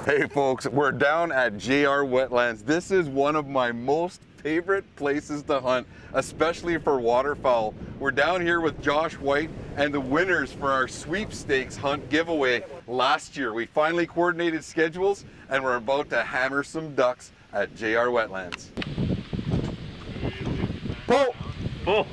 Hey folks, we're down at JR Wetlands. This is one of my most favorite places to hunt, especially for waterfowl. We're down here with Josh White and the winners for our sweepstakes hunt giveaway last year. We finally coordinated schedules and we're about to hammer some ducks at JR Wetlands. Pull! Pull!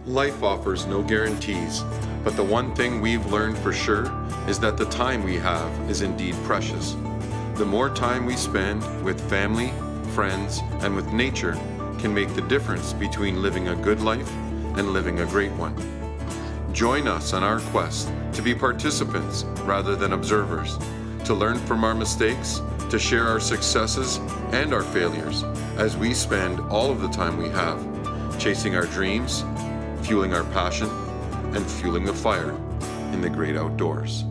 Life offers no guarantees, but the one thing we've learned for sure is that the time we have is indeed precious. The more time we spend with family, friends, and with nature can make the difference between living a good life and living a great one. Join us on our quest to be participants rather than observers, to learn from our mistakes, to share our successes and our failures as we spend all of the time we have chasing our dreams, fueling our passion, and fueling the fire in the great outdoors.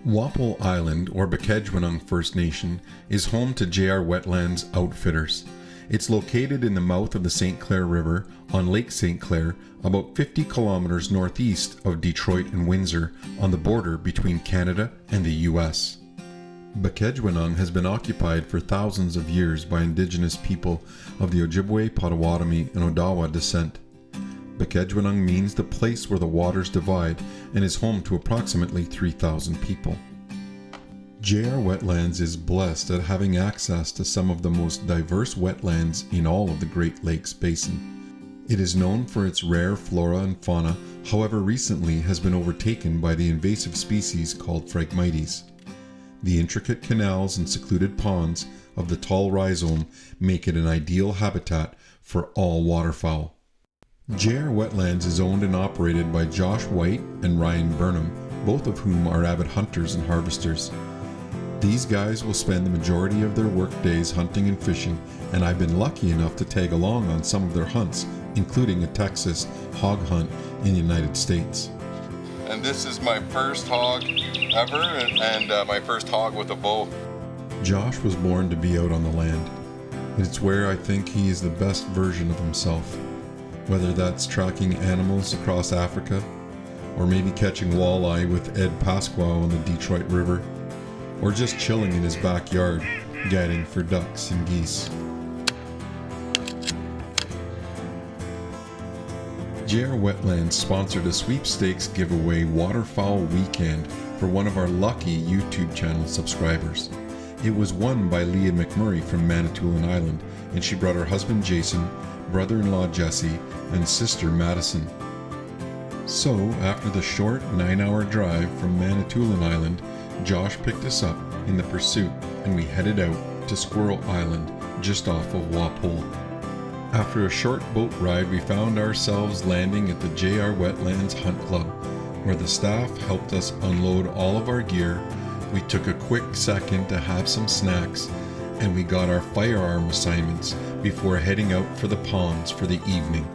Walpole Island, or Water-fowling First Nation, is home to JR Wetlands Outfitters. It's located in the mouth of the St. Clair River on Lake St. Clair, about 50 kilometers northeast of Detroit and Windsor, on the border between Canada and the US. Water-fowling has been occupied for thousands of years by Indigenous people of the Ojibwe, Potawatomi, and Odawa descent. Water-fowling means the place where the waters divide and is home to approximately 3,000 people. JR Wetlands is blessed at having access to some of the most diverse wetlands in all of the Great Lakes Basin. It is known for its rare flora and fauna, however recently has been overtaken by the invasive species called Phragmites. The intricate canals and secluded ponds of the tall rhizome make it an ideal habitat for all waterfowl. JR Wetlands is owned and operated by Josh White and Ryan Burnham, both of whom are avid hunters and harvesters. These guys will spend the majority of their work days hunting and fishing, and I've been lucky enough to tag along on some of their hunts, including a Texas hog hunt in the United States. And this is my first hog ever, and my first hog with a bow. Josh was born to be out on the land. It's where I think he is the best version of himself. Whether that's tracking animals across Africa, or maybe catching walleye with Ed Pasqua on the Detroit River, or just chilling in his backyard, guiding for ducks and geese. JR Wetlands sponsored a sweepstakes giveaway waterfowl weekend for one of our lucky YouTube channel subscribers. It was won by Leah McMurray from Manitoulin Island, and she brought her husband Jason, brother-in-law Jesse, and sister Madisen. So, after the short 9-hour drive from Manitoulin Island, Josh picked us up in the pursuit and we headed out to Squirrel Island, just off of Walpole. After a short boat ride, we found ourselves landing at the JR Wetlands Hunt Club, where the staff helped us unload all of our gear. We took a quick second to have some snacks, and we got our firearm assignments before heading out for the ponds for the evening.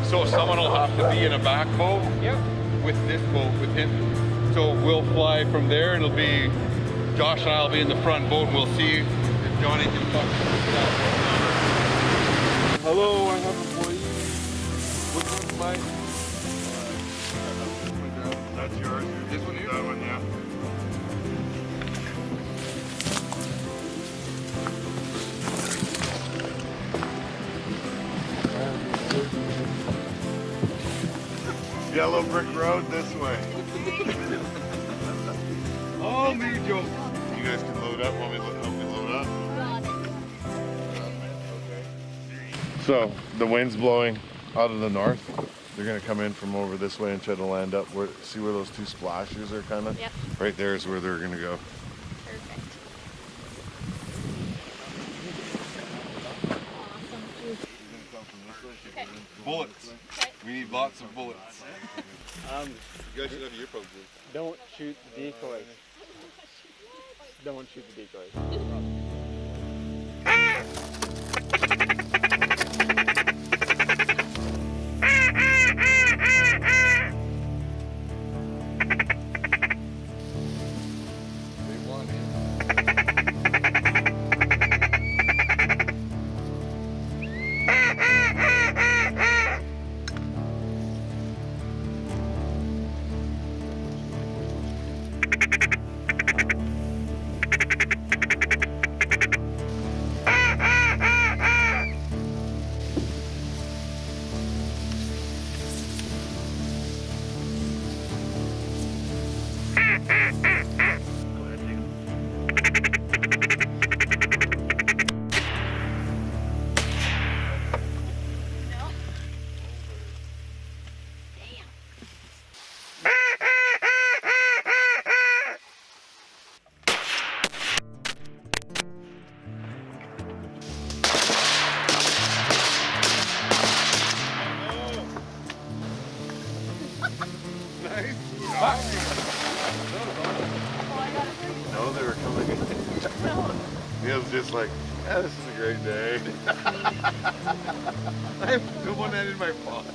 So someone will have to be in a back boat? Yep. With this boat, with him. So we'll fly from there, and it'll be, Josh and I will be in the front boat, and we'll see if Johnny can talk to us. Hello, I have a boy. Which one's mine? That's yours. This one here? That one, yeah. Yellow brick road this way. Oh, me, Joe. You guys can load up. Want me to help me load up? Okay. So the wind's blowing out of the north. They're gonna come in from over this way and try to land up. See where those two splashes are, kind of? Yep. Right there is where they're gonna go. Perfect. Okay. Bullets. Okay. We need lots of bullets. You guys should have your poses. Don't shoot the decoys. Don't shoot the decoys. Neil's just like, yeah, this is a great day. I have the one hand in my pocket.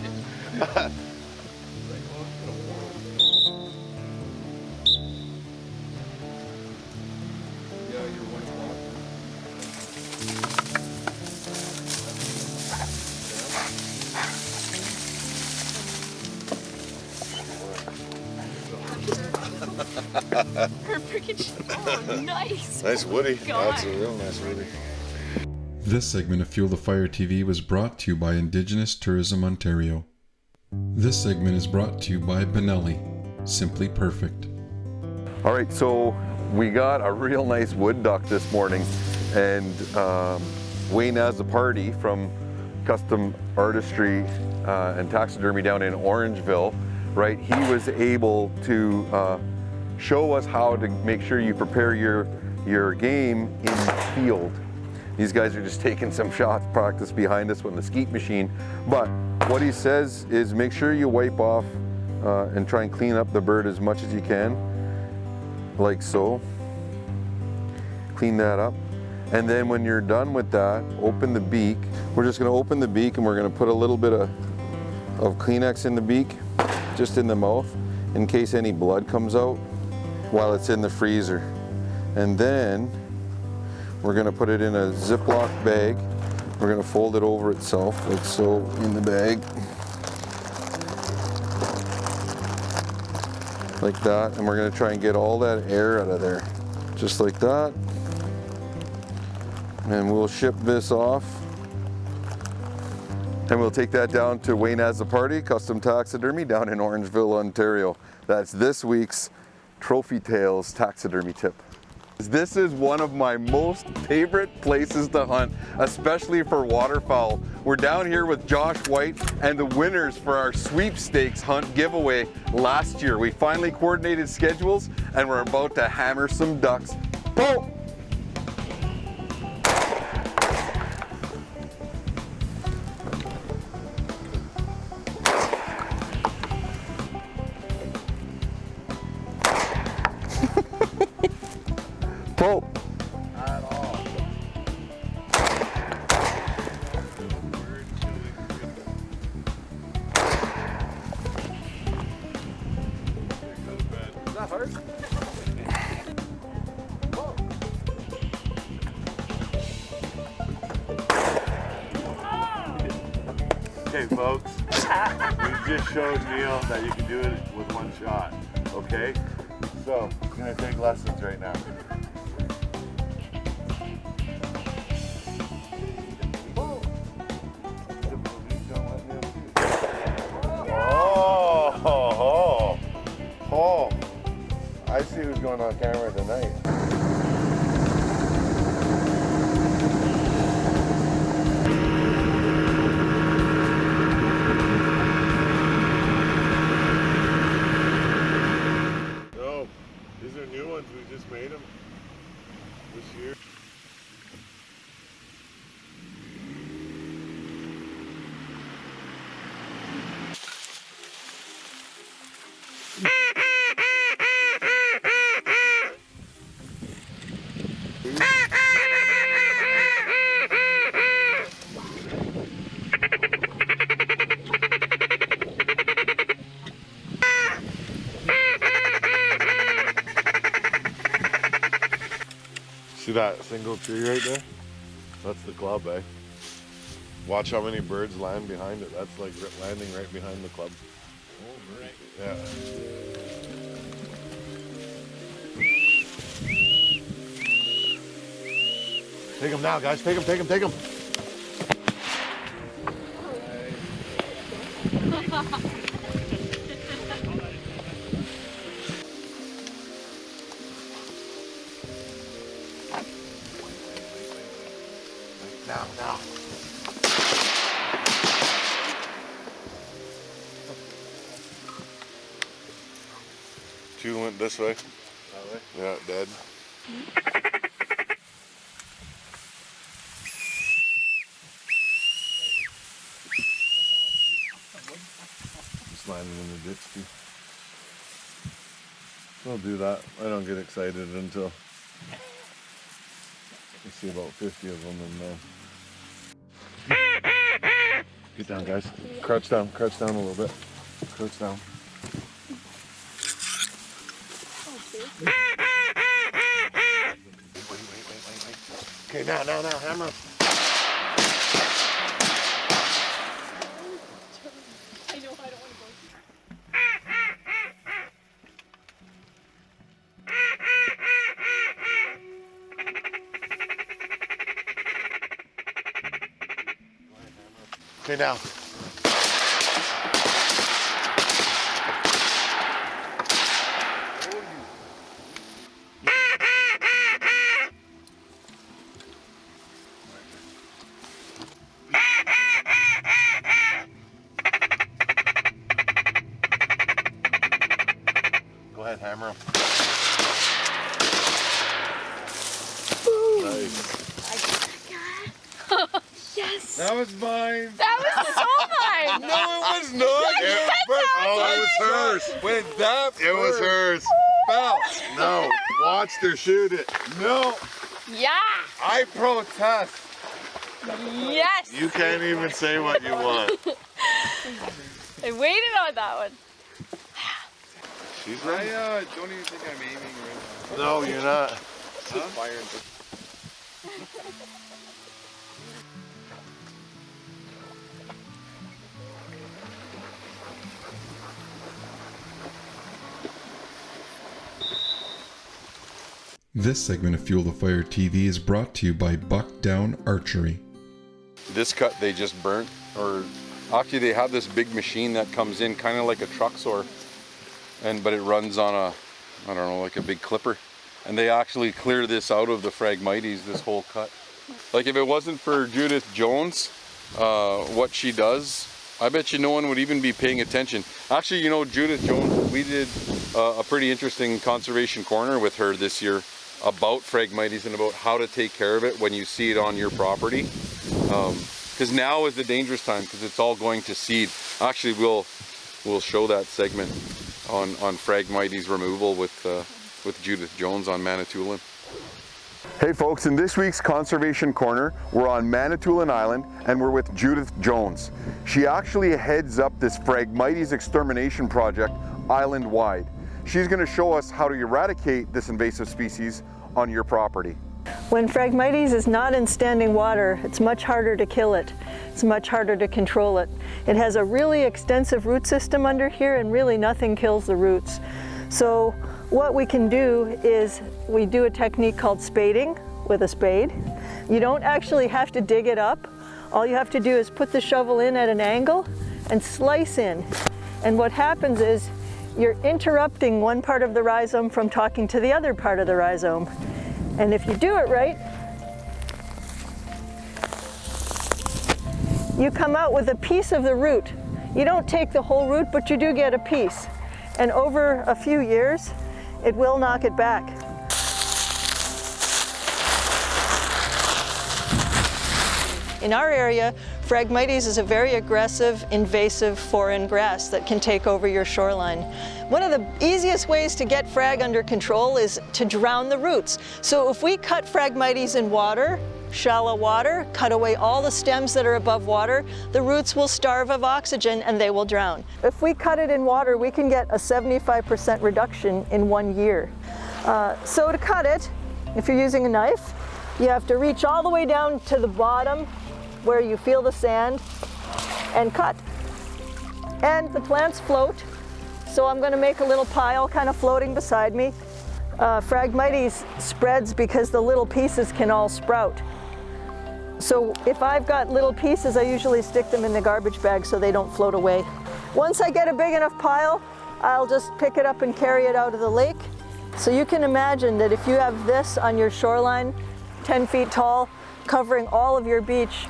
Oh, nice. Nice woody. God. That's a real nice woody. This segment of Fuel the Fire TV was brought to you by Indigenous Tourism Ontario. This segment is brought to you by Benelli, Simply Perfect. All right, so we got a real nice wood duck this morning, and Wayne has a party from Custom Artistry and Taxidermy down in Orangeville, right? He was able to show us how to make sure you prepare your game in the field. These guys are just taking some shots practice behind us with the skeet machine, but what he says is make sure you wipe off and try and clean up the bird as much as you can, like so. Clean that up, and then when you're done with that, open the beak. We're just going to open the beak, and we're going to put a little bit of Kleenex in the beak, just in the mouth, in case any blood comes out while it's in the freezer. And then we're going to put it in a Ziploc bag. We're going to fold it over itself like so in the bag, like that, and we're going to try and get all that air out of there, just like that. And we'll ship this off, and we'll take that down to Wayne Has a Party Custom Taxidermy down in Orangeville, Ontario. That's this week's Trophy Tales taxidermy tip. This is one of my most favorite places to hunt, especially for waterfowl. We're down here with Josh White and the winners for our sweepstakes hunt giveaway last year. We finally coordinated schedules, and we're about to hammer some ducks. Pull! Pull. At all. Is that hard? Okay, folks, we just showed Neil that you can do it with one shot, okay? So, I'm gonna take lessons right now. Oh, I see who's going on camera tonight. No, these are new ones. We just made them this year. See that single tree right there? That's the club, eh? Watch how many birds land behind it. That's like landing right behind the club. Oh, right. Yeah. Take them now, guys. Take them, take them, take them. Now. Two went this way. That way? Yeah, dead. Just landing in the ditch too. We'll do that. I don't get excited until You see about 50 of them in there. Get down, guys. Crouch down a little bit. Crouch down. Wait. Okay, now, hammer. I know, I don't want to go. Okay, now. Go ahead, hammer him. Nice. Yes! That was mine. That was so mine! No, it was not. It was hers. Wait, that It was hers. Foul. No, watch her shoot it. No, Yeah! I protest. Yes! You can't even say what you want. I waited on that one. She's I right. don't even think I'm aiming right No, you're not. now. Fire into This segment of Fuel the Fire TV is brought to you by Buck Down Archery. This cut they just burnt, or actually they have this big machine that comes in kind of like a truck saw, but it runs on a, I don't know, like a big clipper, and they actually clear this out of the Phragmites, this whole cut. Like if it wasn't for Judith Jones, what she does, I bet you no one would even be paying attention. Actually, you know, Judith Jones, we did a pretty interesting conservation corner with her this year about Phragmites and about how to take care of it when you see it on your property. Because now is the dangerous time, because it's all going to seed. Actually, we'll show that segment on Phragmites removal with Judith Jones on Manitoulin. Hey folks, in this week's Conservation Corner, we're on Manitoulin Island and we're with Judith Jones. She actually heads up this Phragmites extermination project island-wide. She's going to show us how to eradicate this invasive species on your property. When Phragmites is not in standing water, it's much harder to kill it. It's much harder to control it. It has a really extensive root system under here, and really nothing kills the roots. So what we can do is we do a technique called spading with a spade. You don't actually have to dig it up. All you have to do is put the shovel in at an angle and slice in. And what happens is you're interrupting one part of the rhizome from talking to the other part of the rhizome. And if you do it right, you come out with a piece of the root. You don't take the whole root, but you do get a piece. And over a few years, it will knock it back. In our area, Phragmites is a very aggressive, invasive foreign grass that can take over your shoreline. One of the easiest ways to get frag under control is to drown the roots. So if we cut Phragmites in water, shallow water, cut away all the stems that are above water, the roots will starve of oxygen and they will drown. If we cut it in water, we can get a 75% reduction in 1 year. So to cut it, if you're using a knife, you have to reach all the way down to the bottom where you feel the sand and cut. And the plants float, so I'm going to make a little pile kind of floating beside me. Phragmites spreads because the little pieces can all sprout. So if I've got little pieces, I usually stick them in the garbage bag so they don't float away. Once I get a big enough pile, I'll just pick it up and carry it out of the lake. So you can imagine that if you have this on your shoreline, 10 feet tall, covering all of your beach,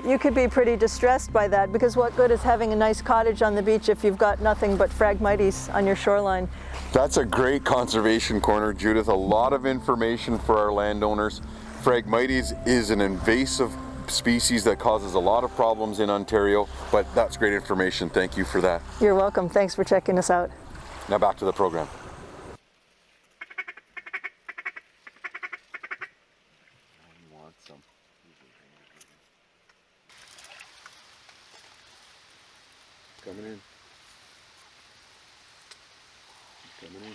you could be pretty distressed by that, because what good is having a nice cottage on the beach if you've got nothing but Phragmites on your shoreline? That's a great conservation corner, Judith. A lot of information for our landowners. Phragmites is an invasive species that causes a lot of problems in Ontario, but that's great information. Thank you for that. You're welcome. Thanks for checking us out. Now back to the program. some. Coming in. Coming in.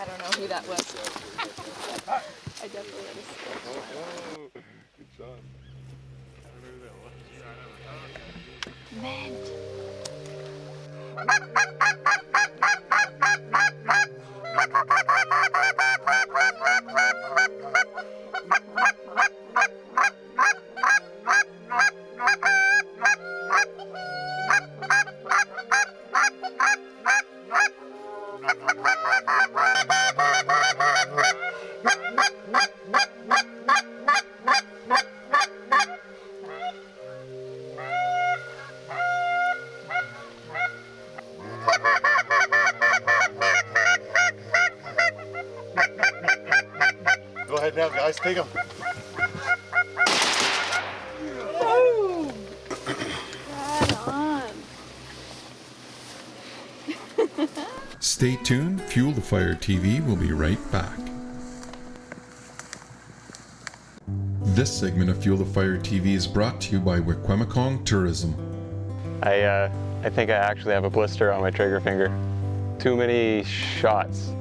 I don't know who that was. I definitely had a Oh, good shot. Mint. Go ahead now, guys. Take them. Right on. Stay tuned, Fuel the Fire TV will be right back. This segment of Fuel the Fire TV is brought to you by Wikwemikong Tourism. I think I actually have a blister on my trigger finger. Too many shots.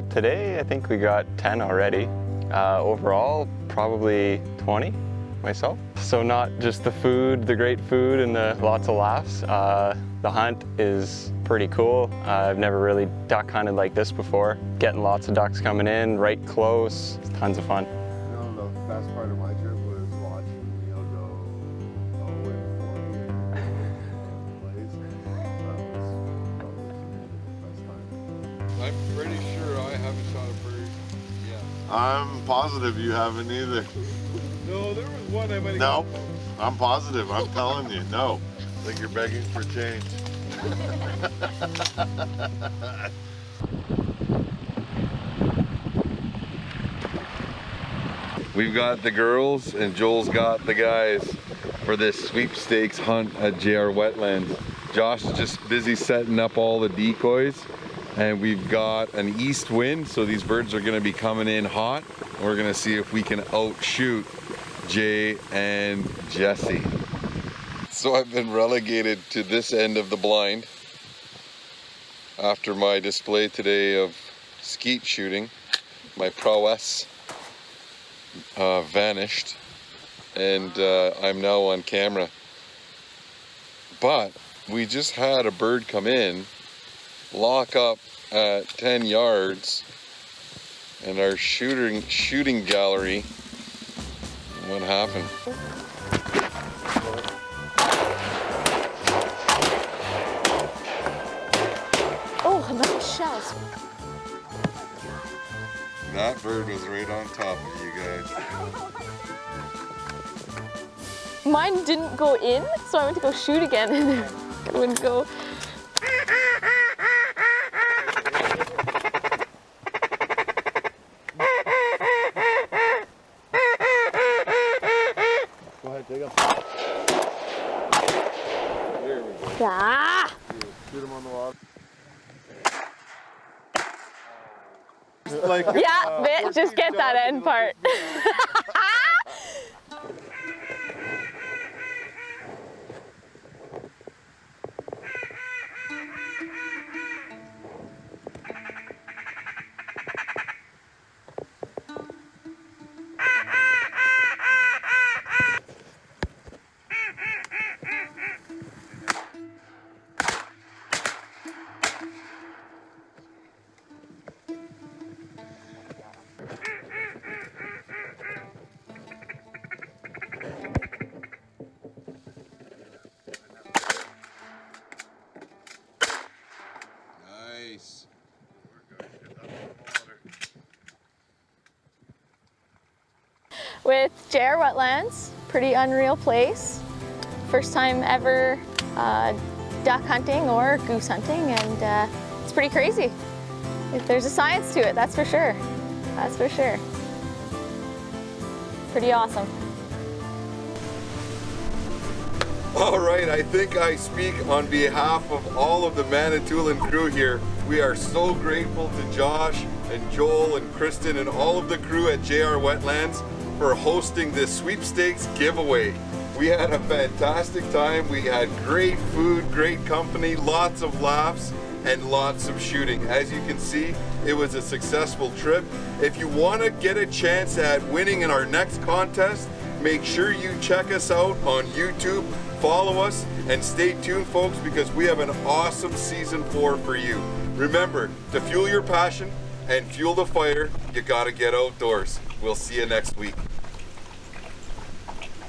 Today I think we got 10 already. Overall, probably 20 myself. So not just the food, the great food and the lots of laughs. The hunt is pretty cool. I've never really duck hunted like this before. Getting lots of ducks coming in, right close. It's tons of fun. You know, the best part of my trip was watching Neil go 0-40 and place. That was the best time. I'm pretty sure I haven't shot a bird yet. I'm positive you haven't either. No, there was one I might have. No, I'm positive. I'm telling you, no. I think you're begging for change. We've got the girls and Joel's got the guys for this sweepstakes hunt at JR Wetlands. Josh is just busy setting up all the decoys and we've got an east wind, so these birds are going to be coming in hot. We're going to see if we can outshoot Jay and Jesse. So I've been relegated to this end of the blind after my display today of skeet shooting. My prowess vanished and I'm now on camera. But we just had a bird come in, lock up at 10 yards, and our shooting gallery, what happened? Oh, nice shells. That bird was right on top of you guys. Mine didn't go in, so I went to go shoot again and it wouldn't go. Go ahead, take them. There we go. Ah! Shoot them on the water. Like, Yeah, just get that end part. nice. With JR Wetlands, pretty unreal place. First time ever duck hunting or goose hunting, and it's pretty crazy. There's a science to it, that's for sure. That's for sure. Pretty awesome. All right, I think I speak on behalf of all of the Manitoulin crew here. We are so grateful to Josh and Joel and Kristen and all of the crew at JR Wetlands for hosting this sweepstakes giveaway. We had a fantastic time. We had great food, great company, lots of laughs, and lots of shooting. As you can see, it was a successful trip. If you want to get a chance at winning in our next contest, make sure you check us out on YouTube, follow us, and stay tuned, folks, because we have an awesome season 4 for you. Remember, to fuel your passion and fuel the fire, you gotta get outdoors. We'll see you next week.